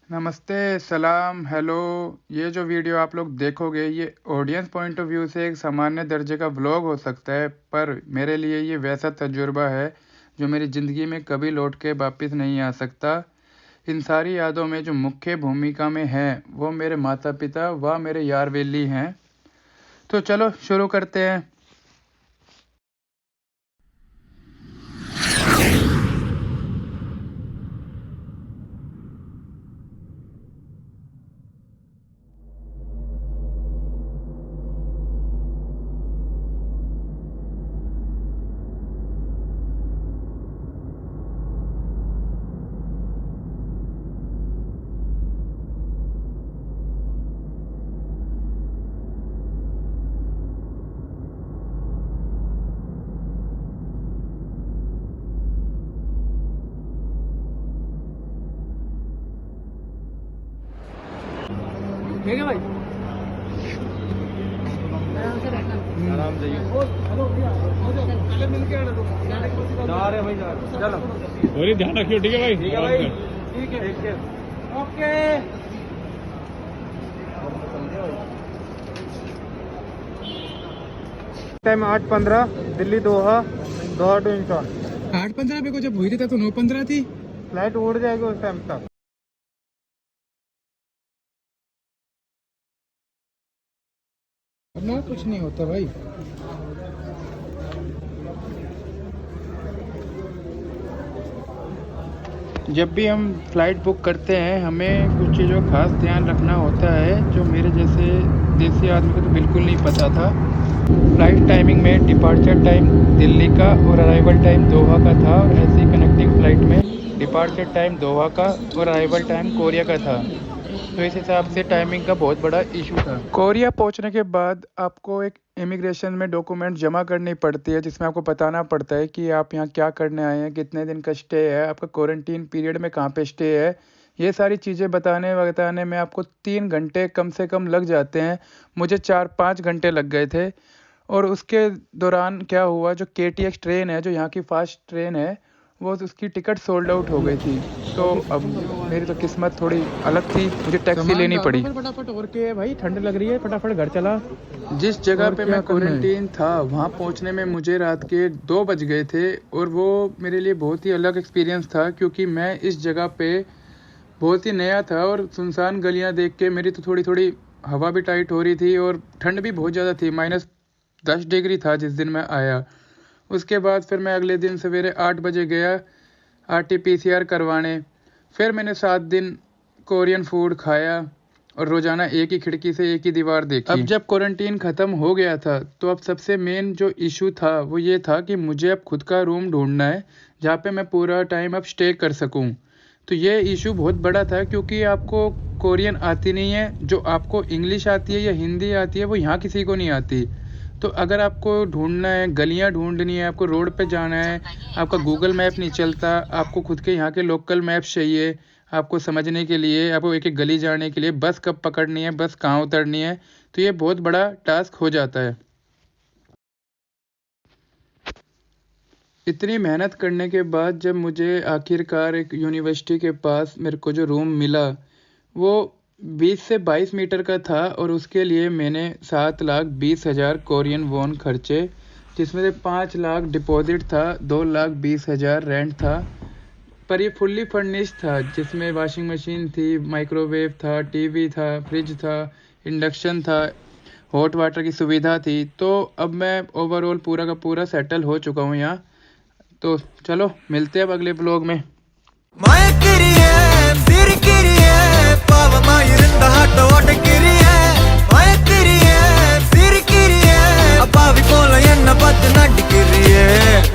नमस्ते, सलाम, हेलो। ये जो वीडियो आप लोग देखोगे ये ऑडियंस पॉइंट ऑफ व्यू से एक सामान्य दर्जे का व्लॉग हो सकता है, पर मेरे लिए ये वैसा तजुर्बा है जो मेरी ज़िंदगी में कभी लौट के वापस नहीं आ सकता। इन सारी यादों में जो मुख्य भूमिका में है वो मेरे माता पिता व मेरे यार वेली हैं। तो चलो शुरू करते हैं। ठीक है भाई, आराम से पहले मिल के आना तो जा रहे भाई, जा रहे। चलो और ध्यान रखियो। ठीक है भाई, ठीक है भाई, ठीक है, okay. Time 8:15 Delhi Doha to Incheon. 8:15 पे को जब हुई थी तब तो 9:15 थी। फ्लाइट उड़ जाएगी उस टाइम तक। ना कुछ नहीं होता भाई। जब भी हम फ्लाइट बुक करते हैं हमें कुछ चीज़ों का खास ध्यान रखना होता है जो मेरे जैसे देसी आदमी को तो बिल्कुल नहीं पता था। फ्लाइट टाइमिंग में डिपार्चर टाइम दिल्ली का और अराइवल टाइम दोहा का था, और ऐसी कनेक्टिंग फ़्लाइट में डिपार्चर टाइम दोहा का और अराइवल टाइम कोरिया का था। तो इस हिसाब से टाइमिंग का बहुत बड़ा इशू था। कोरिया पहुंचने के बाद आपको एक इमिग्रेशन में डॉक्यूमेंट जमा करनी पड़ती है जिसमें आपको बताना पड़ता है कि आप यहाँ क्या करने आए हैं, कितने दिन का स्टे है, आपका क्वारंटीन पीरियड में कहाँ पे स्टे है। ये सारी चीज़ें बताने में आपको 3 घंटे कम से कम लग जाते हैं। मुझे 4-5 घंटे लग गए थे। और उसके दौरान क्या हुआ, जो KTX ट्रेन है जो यहाँ की फास्ट ट्रेन है वो उसकी टिकट सोल्ड आउट हो गई थी। तो अब मेरी तो किस्मत थोड़ी अलग थी, मुझे टैक्सी लेनी पड़ी। फटाफट और के भाई, ठंड लग रही है, फटाफट घर चला। जिस जगह पे मैं क्वारंटीन था वहाँ पहुँचने में मुझे रात के 2 बज गए थे, और वो मेरे लिए बहुत ही अलग एक्सपीरियंस था क्योंकि मैं इस जगह पे बहुत ही नया था और सुनसान गलियाँ देख के मेरी तो थोड़ी थोड़ी हवा भी टाइट हो रही थी और ठंड भी बहुत ज़्यादा थी। -10 डिग्री था जिस दिन मैं आया। उसके बाद फिर मैं अगले दिन सवेरे 8 बजे गया RT-PCR करवाने। फिर मैंने 7 दिन कोरियन फूड खाया और रोज़ाना एक ही खिड़की से एक ही दीवार देखी। अब जब क्वारंटीन ख़त्म हो गया था तो अब सबसे मेन जो इशू था वो ये था कि मुझे अब खुद का रूम ढूंढना है जहाँ पे मैं पूरा टाइम अब स्टे कर सकूँ। तो ये इशू बहुत बड़ा था क्योंकि आपको कोरियन आती नहीं है, जो आपको इंग्लिश आती है या हिंदी आती है वो यहाँ किसी को नहीं आती। तो अगर आपको ढूंढना है, गलियां ढूंढनी है, आपको रोड पे जाना है, आपका गूगल मैप नहीं चलता, आपको खुद के यहाँ के लोकल मैप्स चाहिए आपको समझने के लिए, आपको एक एक गली जाने के लिए, बस कब पकड़नी है, बस कहाँ उतरनी है, तो ये बहुत बड़ा टास्क हो जाता है। इतनी मेहनत करने के बाद जब मुझे आखिरकार एक यूनिवर्सिटी के पास मेरे को जो रूम मिला वो 20 से 22 मीटर का था, और उसके लिए मैंने 7,20,000 कोरियन वॉन खर्चे, जिसमें से 5 लाख डिपॉजिट था, 2,20,000 रेंट था। पर ये फुल्ली फर्निश्ड था जिसमें वॉशिंग मशीन थी, माइक्रोवेव था, टीवी था, फ्रिज था, इंडक्शन था, हॉट वाटर की सुविधा थी। तो अब मैं ओवरऑल पूरा का पूरा सेटल हो चुका हूँ यहाँ। तो चलो मिलते हैं अब अगले ब्लॉग में। மயக்கிறியே சிரிக்கிறியே பாவமா இருந்த ஆட்டோட கிரியே